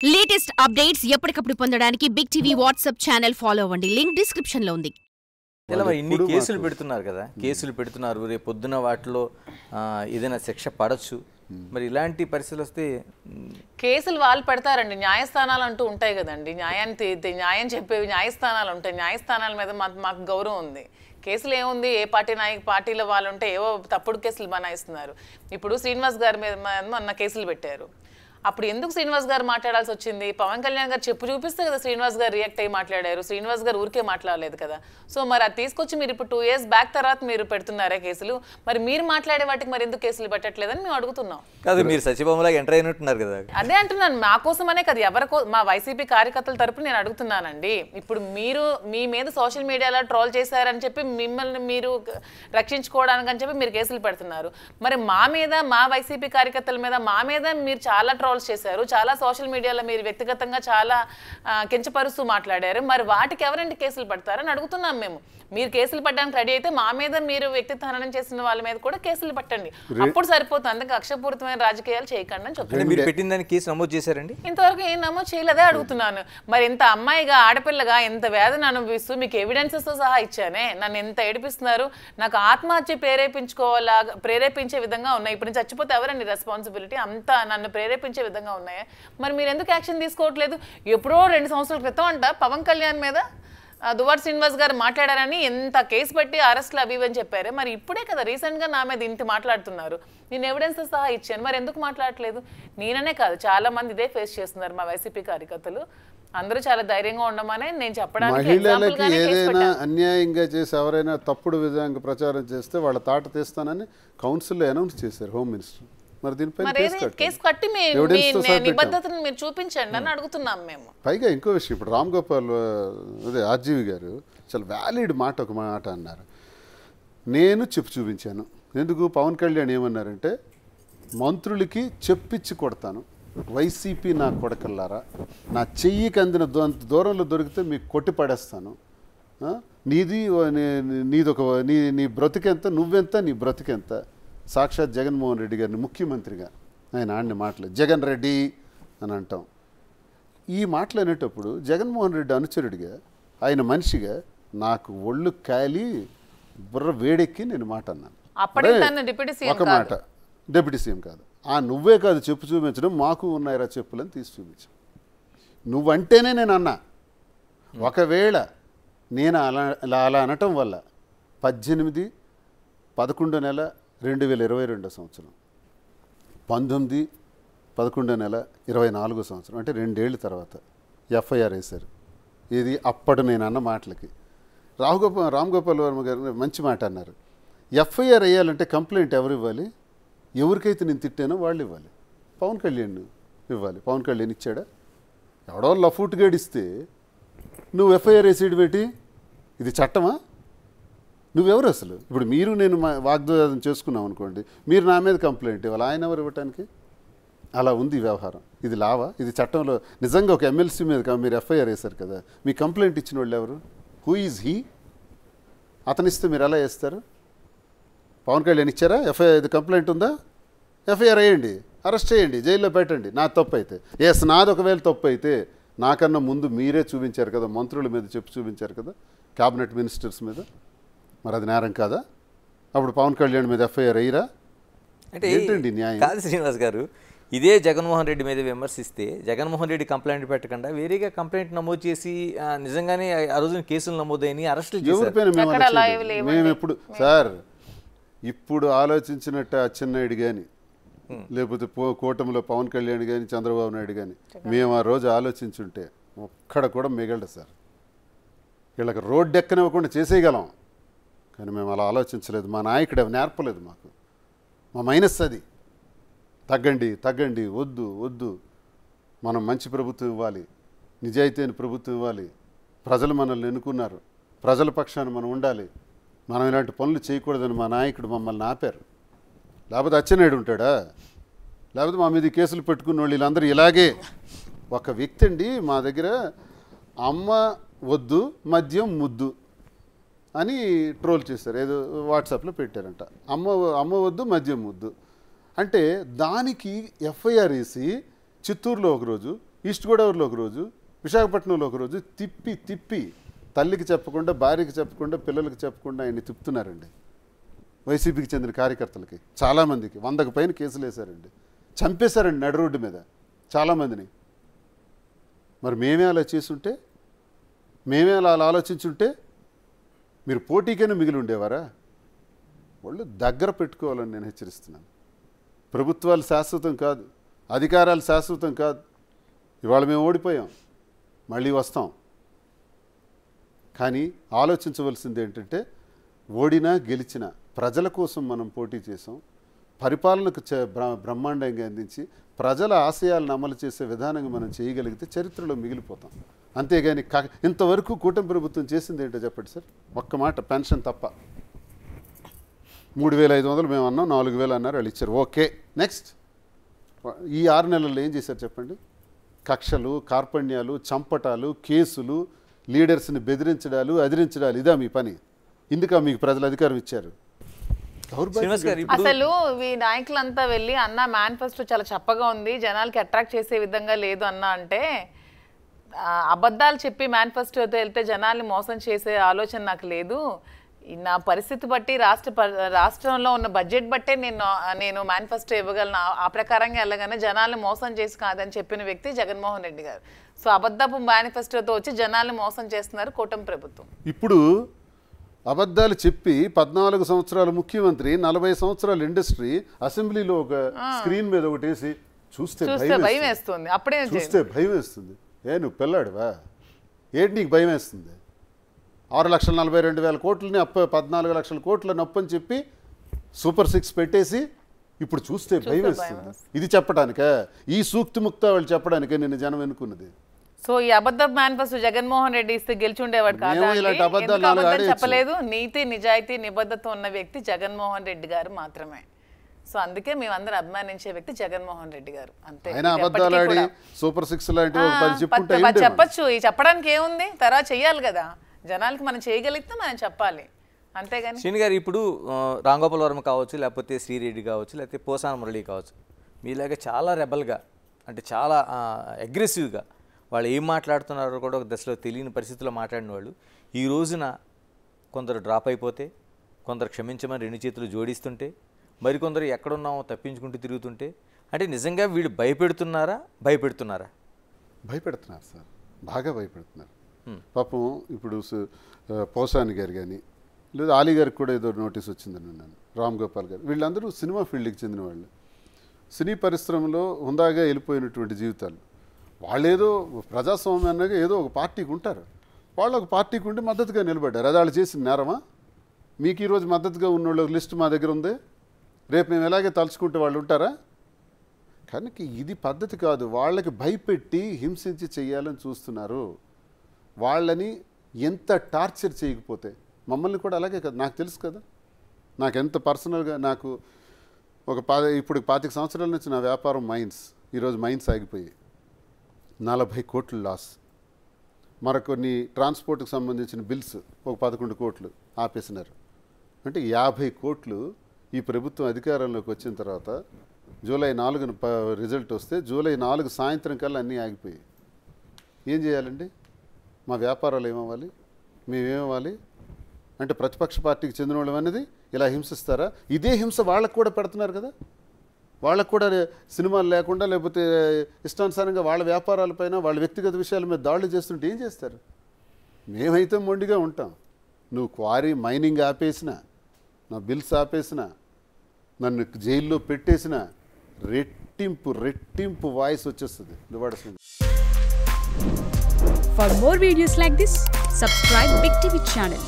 Latest updates ఎప్పటికప్పుడు పొందడానికి Big TV WhatsApp channel follow అవ్వండి. లింక్ డిస్క్రిప్షన్ లో ఉంది. ఇలా మరి ఇన్ని కేసులు పెడుతున్నారు కదా, కేసులు పెడుతున్నారు, రేపు పొద్దున వాటిలో ఏదైనా శిక్ష పడచ్చు. మరి ఇలాంటి పరిస్థితులు వస్తే కేసులు వాళ్ళు పెడతారండి. న్యాయస్థానాలు అంటూ ఉంటాయి కదండి, న్యాయం చెప్పేవి న్యాయస్థానాలు ఉంటాయి. న్యాయస్థానాల మీద మాకు గౌరవం ఉంది. కేసులు ఏముంది, ఏ పార్టీలో వాళ్ళు ఉంటే ఏవో తప్పుడు కేసులు బనాయిస్తున్నారు. ఇప్పుడు శ్రీనివాస్ గారి మీద మొన్న కేసులు పెట్టారు. అప్పుడు ఎందుకు శ్రీనివాస్ గారు మాట్లాడాల్సి వచ్చింది? పవన్ కళ్యాణ్ గారు చెప్పు చూపిస్తే కదా శ్రీనివాస్ గారు రియాక్ట్ అయ్యి మాట్లాడారు. శ్రీనివాస్ గారు ఊరికే మాట్లాడలేదు కదా. సో మరి అది తీసుకొచ్చి మీరు ఇప్పుడు 2 years బ్యాక్ తర్వాత మీరు పెడుతున్నారా కేసులు? మరి మీరు మాట్లాడే వాటికి మరి ఎందుకు కేసులు పెట్టట్లేదని మేము అడుగుతున్నాం. కాదు, మీరు సచివాలయంలో ఎంటర్ అయినట్టున్నారు కదా. అదే అంటున్నాను, మా కోసమనే కదా, మా వైసీపీ కార్యకర్తల తరపున నేను అడుగుతున్నానండి. ఇప్పుడు మీరు మీ మీద సోషల్ మీడియాలో ట్రోల్ చేశారని చెప్పి మిమ్మల్ని మీరు రక్షించుకోవడానికి అని చెప్పి మీరు కేసులు పెడుతున్నారు. మరి మా మీద, మా వైసీపీ కార్యకర్తల మీద, మా మీద మీరు చాలా ట్రోల్స్ చేశారు. చాలా సోషల్ మీడియాలో మీరు వ్యక్తిగతంగా చాలా కించపరుస్తూ మాట్లాడారు. మరి వాటికి ఎవరంటే కేసులు పడతారని అడుగుతున్నాం మేము. మీరు కేసులు పట్టడానికి రెడీ అయితే మా మీద, మీరు వ్యక్తిత్వ హననం చేసిన వాళ్ళ మీద కూడా కేసులు పట్టండి, అప్పుడు సరిపోతుంది. అందుకే కక్షపూరితమైన రాజకీయాలు చేయకండి అని చెప్తాను. మీరు పెట్టిన దానికి కేసు నమోదు చేశారండి? ఇంతవరకు ఏం నమోదు చేయలేదే అడుగుతున్నాను. మరి ఇంత అమ్మాయిగా, ఆడపిల్లగా ఎంత వేదన అనుభవిస్తూ మీకు ఎవిడెన్సెస్ తో సహా ఇచ్చానే, నన్ను ఎంత ఏడిపిస్తున్నారు. నాకు ఆత్మహత్య ప్రేరేపించే విధంగా ఉన్నాయి. ఇప్పుడు నేను చచ్చిపోతే ఎవరండి రెస్పాన్సిబిలిటీ? అంతా నన్ను ప్రేరేపించే విధంగా ఉన్నాయా? మరి మీరు ఎందుకు యాక్షన్ తీసుకోవట్లేదు? ఎప్పుడో 2 సంవత్సరాల క్రితం అంట పవన్ కళ్యాణ్ మీద దువ్వాడ శ్రీనివాస్ గారు మాట్లాడారని ఎంత కేసు పెట్టి అరెస్ట్లు అవి అని చెప్పారు. మరి ఇప్పుడే కదా రీసెంట్ గా నా మీద ఇంత మాట్లాడుతున్నారు. నేను ఎవిడెన్స్ సహా ఇచ్చాను, మరి ఎందుకు మాట్లాడట్లేదు? నేననే కాదు, చాలా మంది ఇదే ఫేస్ చేస్తున్నారు. మా వైసీపీ కార్యకర్తలు అందరూ చాలా ధైర్యంగా ఉండమనే నేను చెప్పడానికి. మహిళలకి ఏదైనా అన్యాయంగా చేసి ఎవరైనా తప్పుడు విధంగా ప్రచారం చేస్తే వాళ్ళ తాట తీస్తానని కౌన్సిల్లో అనౌన్స్ చేశారు హోమ్ మినిస్టర్. మరి దీనిపై కేసు కట్టి నిబద్ధతను మీరు చూపించండి అని అడుగుతున్నాం మేము. పైగా ఇంకో విషయం, ఇప్పుడు రామ్ గోపాల్ అదే ఆర్జీవి గారు చాలా వ్యాలిడ్ ఒక మాట అన్నారు. నేను చెప్పు చూపించాను. ఎందుకు? పవన్ కళ్యాణ్ ఏమన్నారంటే, మంత్రులకి చెప్పిచ్చి కొడతాను, వైసీపీ నా కొడకల్లారా, నా చెయ్యికి అందిన దూరంలో దొరికితే మీకు కొట్టి పడేస్తాను, నీ బ్రతికెంత, నువ్వెంత, నీ బ్రతికెంత. సాక్షాత్ జగన్మోహన్ రెడ్డి గారిని ముఖ్యమంత్రిగా ఆయన ఆడిన మాటలు, జగన్ రెడ్డి అని అంటాం. ఈ మాటలు అనేటప్పుడు జగన్మోహన్ రెడ్డి అనుచరుడిగా, ఆయన మనిషిగా నాకు ఒళ్ళు కాలి బుర్ర వేడెక్కి నేను మాట అన్నాను. ఒక మాట, డిప్యూటీ సీఎం కాదు, నువ్వే కాదు చెప్పు చూపించడం, మాకు ఉన్నాయిరా చెప్పులని తీసి చూపించు. నువ్వంటేనే నేను అన్నా. ఒకవేళ నేను అలా అనటం వల్ల 18/11 2022 సంవత్సరం, 19/11/24 సంవత్సరం, అంటే 2 ఏళ్ళ తర్వాత ఎఫ్ఐఆర్ వేశారు. ఇది అప్పటి నేను అన్న మాటలకి. రామ్ గోపాల్ వర్మ గారు మంచి మాట అన్నారు. ఎఫ్ఐఆర్ వేయాలంటే కంప్లైంట్ ఎవరు ఇవ్వాలి? ఎవరికైతే నేను తిట్టానో వాళ్ళు ఇవ్వాలి. పవన్ కళ్యాణ్ ఇవ్వాలి. పవన్ కళ్యాణ్ ఇచ్చాడా? ఎవడో లఫూట్ గడిస్తే నువ్వు ఎఫ్ఐఆర్ వేసేది పెట్టి, ఇది చట్టమా? నువ్వెవరు అసలు? ఇప్పుడు మీరు నేను వాగ్దానం చేసుకున్నాం అనుకోండి, మీరు నా మీద కంప్లైంట్ ఇవ్వాలి, ఆయన ఎవరు ఇవ్వటానికి? అలా ఉంది వ్యవహారం. ఇది లావా? ఇది చట్టంలో నిజంగా ఒక ఎమ్మెల్సీ మీద మీరు ఎఫ్ఐఆర్ వేశారు కదా, మీ కంప్లైంట్ ఇచ్చిన వాళ్ళు ఎవరు? Who is he? అతనిస్తే మీరు ఎలా వేస్తారు? పవన్ కళ్యాణ్ ఇచ్చారా? ఎఫ్ఐఆర్ కంప్లైంట్ ఉందా? ఎఫ్ఐఆర్ వేయండి, అరెస్ట్ చేయండి, జైల్లో పెట్టండి. నా తప్పు అయితే నాది ఒకవేళ తప్పు అయితే, నాకన్నా ముందు మీరే చూపించారు కదా, మంత్రుల మీద చెప్పి చూపించారు కదా, క్యాబినెట్ మినిస్టర్స్ మీద. మరి అది నేరం కాదా? అప్పుడు పవన్ కళ్యాణ్ మీద ఎఫ్ఐఆర్ అయ్యిరా? అంటే ఏంటండి న్యాయం? కాదు శ్రీనివాస్ గారు, ఇదే జగన్మోహన్ రెడ్డి మీద విమర్శిస్తే జగన్మోహన్ రెడ్డి కంప్లైంట్ పెట్టకుండా వేరేగా కంప్లైంట్ నమోదు చేసి నిజంగానే ఆ రోజున కేసులు నమోదైన అరెస్టులు చేశారు. మేము ఎప్పుడు సార్ ఇప్పుడు ఆలోచించినట్టు అచ్చెన్నాయుడు కానీ, లేకపోతే కూటమిలో పవన్ కళ్యాణ్ కానీ, చంద్రబాబు నాయుడు కానీ, మేము ఆ రోజు ఆలోచించుంటే ఒక్కడ కూడా మిగలడు సార్. వీళ్ళకి రోడ్డు ఎక్కనివ్వకుండా చేసేయగలం, కానీ మేము అలా ఆలోచించలేదు. మా నాయకుడు అవి నేర్పలేదు మాకు. మా మైనస్ అది. తగ్గండి, వద్దు, మనం మంచి ప్రభుత్వం ఇవ్వాలి, నిజాయితీ అయిన ప్రభుత్వం ఇవ్వాలి, ప్రజలు మనల్ని ఎన్నుకున్నారు, ప్రజల పక్షాన మనం ఉండాలి, మనం ఇలాంటి పనులు చేయకూడదని మా నాయకుడు మమ్మల్ని ఆపారు. లేకపోతే అచ్చెన్నాయుడు ఉంటాడా? లేకపోతే మా మీద కేసులు పెట్టుకున్న వాళ్ళు వీళ్ళందరూ ఇలాగే. ఒక వ్యక్తి అండి మా దగ్గర, అమ్మ వద్దు మద్యం ముద్దు అని ట్రోల్ చేశారు, ఏదో వాట్సాప్లో పెట్టారంట. అమ్మ వద్దు మద్యం ముద్దు అంటే దానికి ఎఫ్ఐఆర్ వేసి చిత్తూరులో ఒకరోజు, ఈస్ట్ గోదావరిలో ఒకరోజు, విశాఖపట్నంలో ఒకరోజు తిప్పి తిప్పి తల్లికి చెప్పకుండా, భార్యకి చెప్పకుండా, పిల్లలకి చెప్పకుండా ఆయన్ని తిప్పుతున్నారండి. వైసీపీకి చెందిన కార్యకర్తలకి చాలామందికి 100కు పైన కేసులు వేశారండి. చంపేశారండి నడు రోడ్డు మీద చాలామందిని. మరి మేమే అలా చేసుంటే, మేమే అలా ఆలోచించుంటే మీరు పోటీకైనా మిగిలి ఉండేవారా? వాళ్ళు దగ్గర పెట్టుకోవాలని నేను హెచ్చరిస్తున్నాను. ప్రభుత్వాలు శాశ్వతం కాదు, అధికారాలు శాశ్వతం కాదు. ఇవాళ మేము ఓడిపోయాం, మళ్ళీ వస్తాం. కానీ ఆలోచించవలసింది ఏంటంటే, ఓడినా గెలిచినా ప్రజల కోసం మనం పోటీ చేసాం. పరిపాలనకు బ్రహ్మాండంగా అందించి ప్రజల ఆశయాలను అమలు చేసే విధానంగా మనం చేయగలిగితే చరిత్రలో మిగిలిపోతాం. అంతేగాని ఇంతవరకు కూటమి ప్రభుత్వం చేసింది ఏంటో చెప్పండి సార్. ఒక్క మాట, పెన్షన్ తప్ప. 3,500 మేము అన్నాం, 4,000 అన్నారు, వాళ్ళు ఇచ్చారు. Okay, next. ఈ 6 నెలల్లో ఏం చేశారు చెప్పండి? కక్షలు, కార్పణ్యాలు, చంపటాలు, కేసులు, లీడర్స్ని బెదిరించడాలు, అదిరించడాలు, ఇదా మీ పని? ఇందుక మీకు ప్రజలు అధికారం ఇచ్చారు? అసలు ఈ నాయకులంతా వెళ్ళి అన్న మేనిఫెస్టో చాలా చప్పగా ఉంది, జనాలకి అట్రాక్ట్ చేసే విధంగా లేదు అన్న అంటే, అబద్ధాలు చెప్పి మేనిఫెస్టోతో వెళ్తే జనాల్ని మోసం చేసే ఆలోచన నాకు లేదు. నా పరిస్థితి బట్టి రాష్ట్రంలో ఉన్న బడ్జెట్ బట్టే నేను మేనిఫెస్టో ఇవ్వగలను, ఆ ప్రకారంగా వెళ్ళగానే జనాల్ని మోసం చేసి కాదని చెప్పిన వ్యక్తి జగన్మోహన్ రెడ్డి గారు. సో అబద్ధపు మేనిఫెస్టోతో వచ్చి జనాల్ని మోసం చేస్తున్నారు కూటమి ప్రభుత్వం. ఇప్పుడు అబద్ధాలు చెప్పి 14 సంవత్సరాలు ముఖ్యమంత్రి, 40 సంవత్సరాలు ఇండస్ట్రీ, అసెంబ్లీలో ఒక స్క్రీన్ మీద ఒకటేసి చూస్తే భయం వేస్తుంది. అప్పుడే చూస్తే భయం వేస్తుంది. నువ్వు పిల్లాడువా? ఏంటి నీకు భయం వేస్తుంది? 6,42,000 కోట్లని 14 లక్షల కోట్ల నొప్పని చెప్పి సూపర్ 6 పెట్టేసి ఇప్పుడు చూస్తే భయం వేస్తుంది. ఇది చెప్పడానికే, ఈ సూక్తి ముక్త వాళ్ళు చెప్పడానికే నిన్ను జనం ఎన్నుకున్నది. సో ఈ అబద్ధ మేనిఫెస్టో జగన్మోహన్ రెడ్డి ఇస్తే గెలిచి ఉండేవాడు కాదు. చెప్పలేదు. నీతి, నిజాయితీ, నిబద్ధత ఉన్న వ్యక్తి జగన్మోహన్ రెడ్డి గారు మాత్రమే. సో అందుకే మేమందరం అభిమానించే వ్యక్తి జగన్మోహన్ రెడ్డి గారు. అంతే. సూపర్ 6 లాంటి చెప్పచ్చు. ఈ చెప్పడానికి ఏముంది? తర్వాత చెయ్యాలి కదా, జనాలకి మనం చేయగలిగితే మనం చెప్పాలి, అంతేగాని. శ్రీని గారు, ఇప్పుడు రాంగోపాల్ వర్మ కావచ్చు, లేకపోతే శ్రీరెడ్డి కావచ్చు, లేకపోతే పోసాన మురళి కావచ్చు, మీలాగా చాలా రెబల్గా, అంటే చాలా అగ్రెసివ్గా వాళ్ళు ఏం మాట్లాడుతున్నారో కూడా ఒక దశలో తెలియని పరిస్థితుల్లో మాట్లాడిన వాళ్ళు ఈ రోజున కొందరు డ్రాప్ అయిపోతే, కొందరు క్షమించమని 2 చేతులు జోడిస్తుంటే, మరికొందరు ఎక్కడున్నామో తప్పించుకుంటూ తిరుగుతుంటే, అంటే నిజంగా వీళ్ళు భయపెడుతున్నారా? భయపెడుతున్నారు సార్, బాగా భయపెడుతున్నారు. పాపం ఇప్పుడు పోసాని గారు కానీ, లేదా ఆలీ గారికి కూడా ఏదో నోటీస్ వచ్చిందని విన్నాను, రామ్ గోపాల్ గారు, వీళ్ళందరూ సినిమా ఫీల్డ్కి చెందిన వాళ్ళు. సినీ పరిశ్రమలో హుందాగా వెళ్ళిపోయినటువంటి జీవితాలు. వాళ్ళేదో ప్రజాస్వామ్యాన్ని ఏదో ఒక పార్టీకి ఉంటారు, వాళ్ళు ఒక పార్టీకి ఉండి మద్దతుగా నిలబడ్డారు. అది వాళ్ళు చేసిన నేరమా? మీకు ఈరోజు మద్దతుగా ఉన్న వాళ్ళ లిస్ట్ మా దగ్గర ఉంది, రేపు మేము ఎలాగే తలుచుకుంటే వాళ్ళు ఉంటారా? కనుక ఇది పద్ధతి కాదు. వాళ్ళకి భయపెట్టి హింసించి చెయ్యాలని చూస్తున్నారు. వాళ్ళని ఎంత టార్చర్ చేయకపోతే, మమ్మల్ని కూడా అలాగే కదా, నాకు తెలుసు కదా, నాకు ఎంత పర్సనల్గా, నాకు ఒక ఇప్పుడు 25 సంవత్సరాల నుంచి నా వ్యాపారం మైన్స్, ఈరోజు మైన్స్ ఆగిపోయి 40 కోట్లు లాస్. మరికొన్ని ట్రాన్స్పోర్ట్కి సంబంధించిన బిల్స్ ఒక 11 కోట్లు ఆపేసినారు. అంటే 50 కోట్లు ఈ ప్రభుత్వం అధికారంలోకి వచ్చిన తర్వాత జూలై 4న రిజల్ట్ వస్తే జూలై 4 సాయంత్రం కల్లా అన్నీ ఆగిపోయాయి. ఏం చేయాలండి? మా వ్యాపారాలు ఏమవ్వాలి? మేమేమవ్వాలి? అంటే ప్రతిపక్ష పార్టీకి చెందిన వాళ్ళు అనేది ఇలా హింసిస్తారా? ఇదే హింస వాళ్ళకు కూడా పెడుతున్నారు కదా. వాళ్ళకు కూడా సినిమాలు లేకుండా, లేకపోతే ఇష్టానుసారంగా వాళ్ళ వ్యాపారాలపైన, వాళ్ళ వ్యక్తిగత విషయాల మీద దాడులు చేస్తుంటే ఏం చేస్తారు? మేమైతే మొండిగా ఉంటాం. నువ్వు క్వారీ మైనింగ్ ఆపేసిన, నా బిల్స్ ఆపేసిన, నన్ను జైల్లో పెట్టేసిన, రెట్టింపు వాయిస్ వచ్చేస్తుంది దువాడసింది. For more videos like this, subscribe Big TV channel.